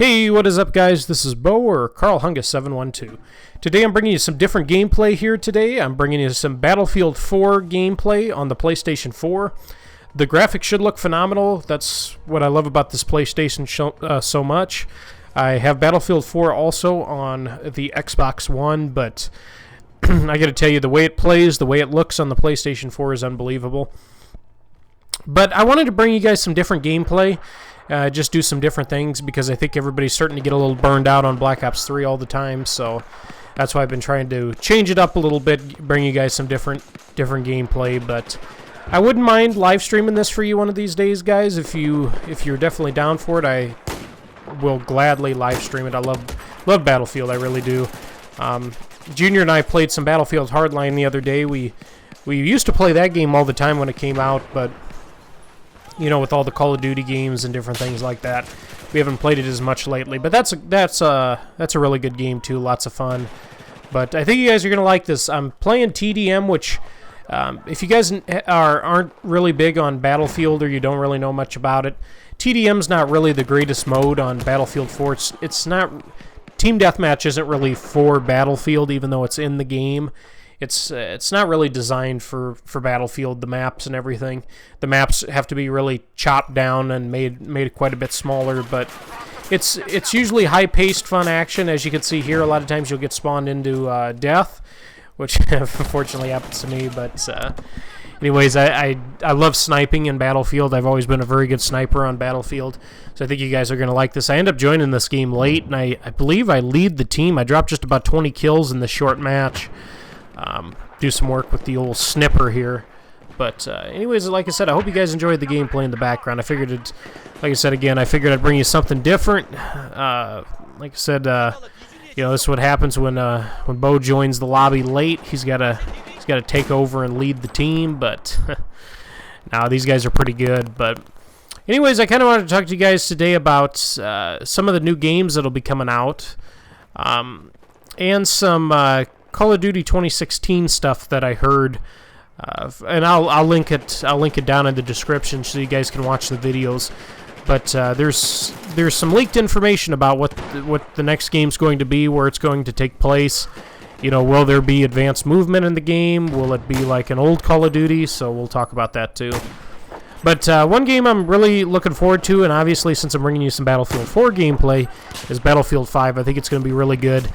Hey, what is up, guys? This is Bo, or Carl Hungus 712. Today I'm bringing you some different gameplay here today. I'm bringing you some Battlefield 4 gameplay on the PlayStation 4. The graphics should look phenomenal. That's what I love about this PlayStation so much. I have Battlefield 4 also on the Xbox One, but I gotta tell you, the way it plays, the way it looks on the PlayStation 4 is unbelievable. But I wanted to bring you guys some different gameplay. Just do some different things because I think everybody's starting to get a little burned out on Black Ops 3 all the time, so that's why I've been trying to change it up a little bit, bring you guys some different gameplay. But I wouldn't mind live streaming this for you one of these days, guys. If you're definitely down for it, I will gladly live stream it. I love Battlefield, I really do. Junior and I played some Battlefield Hardline the other day. We used to play that game all the time when it came out, but you know, with all the Call of Duty games and different things like that, we haven't played it as much lately. But that's a really good game too, lots of fun. But I think you guys are gonna like this. I'm playing TDM, which if you guys aren't really big on Battlefield or you don't really know much about it, TDM's not really the greatest mode on Battlefield 4. It's not. Team Deathmatch isn't really for Battlefield, even though it's in the game. It's not really designed for Battlefield, the maps and everything. The maps have to be really chopped down and made quite a bit smaller, but it's usually high-paced, fun action. As you can see here, a lot of times you'll get spawned into death, which unfortunately happens to me, but anyways, I love sniping in Battlefield. I've always been a very good sniper on Battlefield, so I think you guys are going to like this. I end up joining this game late, and I believe I lead the team. I dropped just about 20 kills in this short match. Do some work with the old snipper here. But anyways, like I said, I hope you guys enjoyed the gameplay in the background. I figured it, like I said again, I figured I'd bring you something different. Like I said, you know, this is what happens when Bo joins the lobby late. He's got to take over and lead the team. But now these guys are pretty good. But anyways, I kind of wanted to talk to you guys today about some of the new games that'll be coming out, and some Call of Duty 2016 stuff that I heard, and I'll link it. I'll link it down in the description so you guys can watch the videos. But there's some leaked information about what the next game's going to be, where it's going to take place. You know, will there be advanced movement in the game? Will it be like an old Call of Duty? So we'll talk about that too. But one game I'm really looking forward to, and obviously since I'm bringing you some Battlefield 4 gameplay, is Battlefield 5. I think it's going to be really good.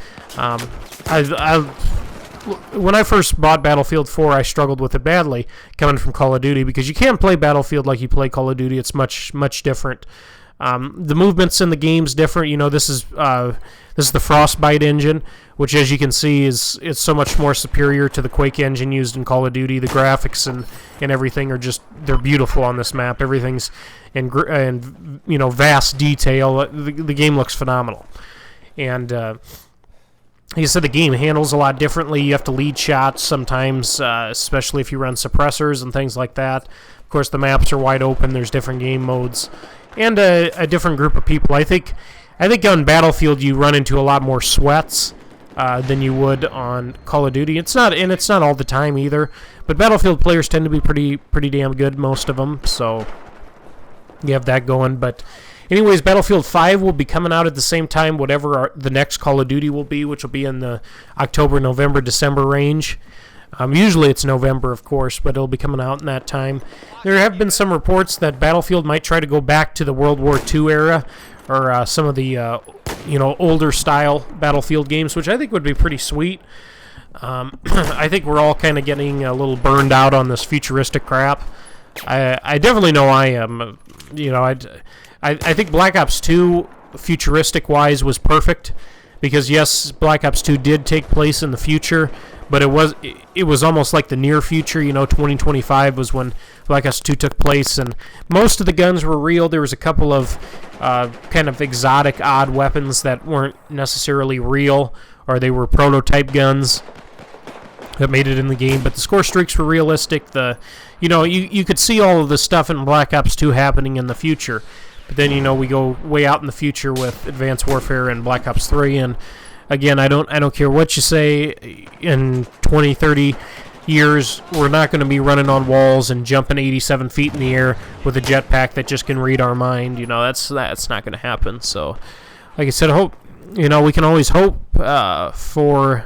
When I first bought Battlefield 4, I struggled with it badly, coming from Call of Duty, because you can't play Battlefield like you play Call of Duty. It's much different. The movements in the game's different. You know, this is the Frostbite engine, which, as you can see, is so much more superior to the Quake engine used in Call of Duty. The graphics and everything are they're beautiful on this map. Everything's in you know, vast detail. The game looks phenomenal, and like I said, the game handles a lot differently. You have to lead shots sometimes, especially if you run suppressors and things like that. Of course, the maps are wide open. There's different game modes and a different group of people. I think on Battlefield you run into a lot more sweats than you would on Call of Duty. It's not all the time either. But Battlefield players tend to be pretty damn good, most of them. So you have that going. But anyways, Battlefield 5 will be coming out at the same time, whatever the next Call of Duty will be, which will be in the October, November, December range. Usually it's November, of course, but it'll be coming out in that time. There have been some reports that Battlefield might try to go back to the World War II era, or some of the older style Battlefield games, which I think would be pretty sweet. I think we're all kind of getting a little burned out on this futuristic crap. I definitely know I am. You know, I think Black Ops 2, futuristic-wise, was perfect, because yes, Black Ops 2 did take place in the future, but it was almost like the near future. You know, 2025 was when Black Ops 2 took place, and most of the guns were real. There was a couple of kind of exotic, odd weapons that weren't necessarily real, or they were prototype guns that made it in the game, but the score streaks were realistic. You could see all of the stuff in Black Ops 2 happening in the future. But then, you know, we go way out in the future with Advanced Warfare and Black Ops 3, and again, I don't care what you say, in 20, 30 years, we're not going to be running on walls and jumping 87 feet in the air with a jetpack that just can read our mind. You know, that's not going to happen. So like I said, we can always hope for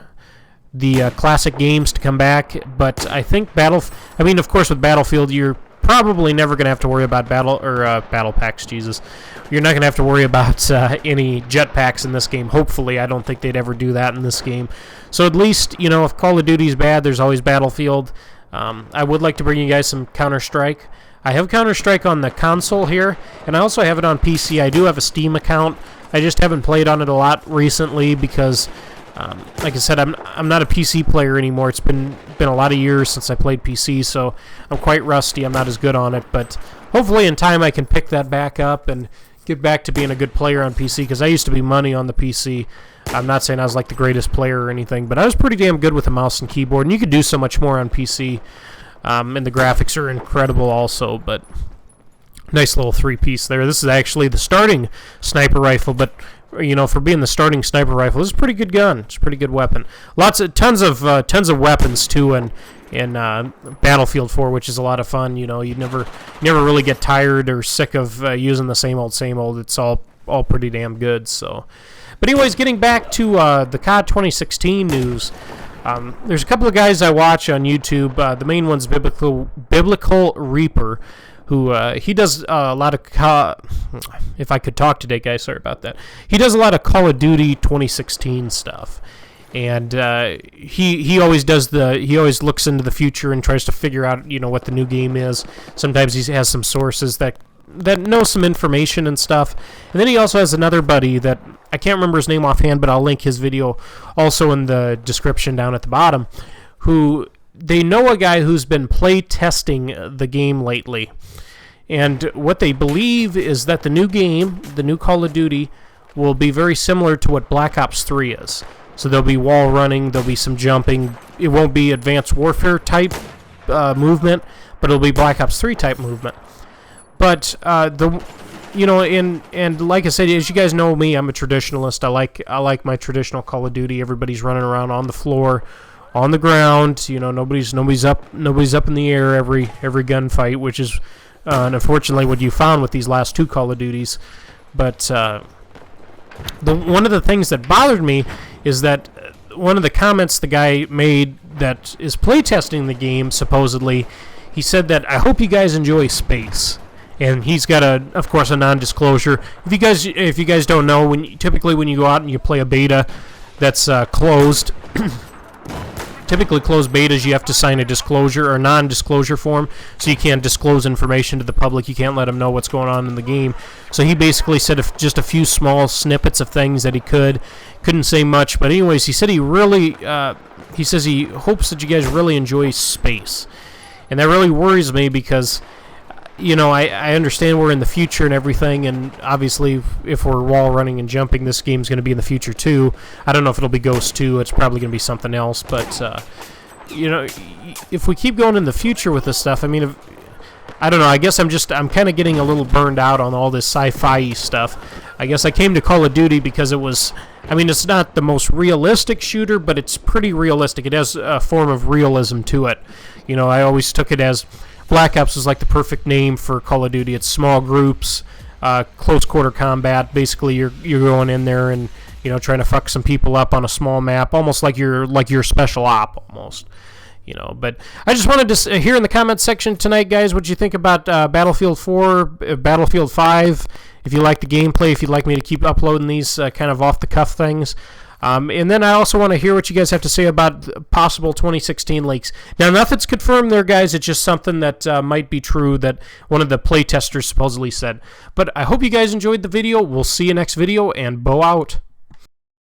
the classic games to come back, but I think of course, with Battlefield, you're probably never going to have to worry about battle packs. Jesus, you're not going to have to worry about any jetpacks in this game. Hopefully, I don't think they'd ever do that in this game. So at least, if Call of Duty's bad, there's always Battlefield. I would like to bring you guys some Counter-Strike. I have Counter-Strike on the console here, and I also have it on PC. I do have a Steam account. I just haven't played on it a lot recently because, like I said, I'm not a PC player anymore. It's been a lot of years since I played PC, so I'm quite rusty. I'm not as good on it, but hopefully in time I can pick that back up and get back to being a good player on PC, because I used to be money on the PC. I'm not saying I was like the greatest player or anything, but I was pretty damn good with a mouse and keyboard, and you could do so much more on PC, and the graphics are incredible also, but nice little three-piece there. This is actually the starting sniper rifle, but for being the starting sniper rifle, this is a pretty good gun. It's a pretty good weapon. Tons of weapons too, in Battlefield 4, which is a lot of fun. You never really get tired or sick of using the same old. It's all pretty damn good. So, but anyways, getting back to the COD 2016 news. There's a couple of guys I watch on YouTube. The main one's Biblical Reaper, who he does a lot of if I could talk today, guys, sorry about that. He does a lot of Call of Duty 2016 stuff, and he always looks into the future and tries to figure out what the new game is. Sometimes he has some sources that know some information and stuff, and then he also has another buddy that I can't remember his name offhand, but I'll link his video also in the description down at the bottom, who they know a guy who's been play testing the game lately. And what they believe is that the new game, the new Call of Duty, will be very similar to what Black Ops 3 is. So there'll be wall running, there'll be some jumping. It won't be Advanced Warfare type movement, but it'll be Black Ops 3 type movement. But and like I said, as you guys know me, I'm a traditionalist. I like my traditional Call of Duty. Everybody's running around on the floor, on the ground. Nobody's up in the air every gunfight, which is unfortunately what you found with these last two Call of Duties. But one of the things that bothered me is that one of the comments the guy made that is playtesting the game, supposedly, he said that, "I hope you guys enjoy space." And he's got of course, a non-disclosure. If you guys don't know, typically when you go out and you play a beta that's closed, typically closed betas, you have to sign a disclosure or non-disclosure form, so you can't disclose information to the public. You can't let them know what's going on in the game. So he basically said just a few small snippets of things that he couldn't say much. But anyways, he said he says he hopes that you guys really enjoy space, and that really worries me because I understand we're in the future and everything, and obviously if we're wall running and jumping, this game's going to be in the future too. I don't know if it'll be Ghost 2. It's probably going to be something else, but if we keep going in the future with this stuff, I don't know, I guess I'm kind of getting a little burned out on all this sci-fi stuff. I guess I came to Call of Duty because it's not the most realistic shooter, but it's pretty realistic. It has a form of realism to it. I always took it as Black Ops is like the perfect name for Call of Duty. It's small groups, close quarter combat. Basically, you're going in there and trying to fuck some people up on a small map, almost like you're special op almost. But I just wanted to hear in the comments section tonight, guys, what you think about Battlefield 4, Battlefield 5. If you like the gameplay, if you'd like me to keep uploading these kind of off the cuff things. And then I also want to hear what you guys have to say about possible 2016 leaks. Now, nothing's confirmed there, guys. It's just something that might be true that one of the playtesters supposedly said. But I hope you guys enjoyed the video. We'll see you next video, and Bo out.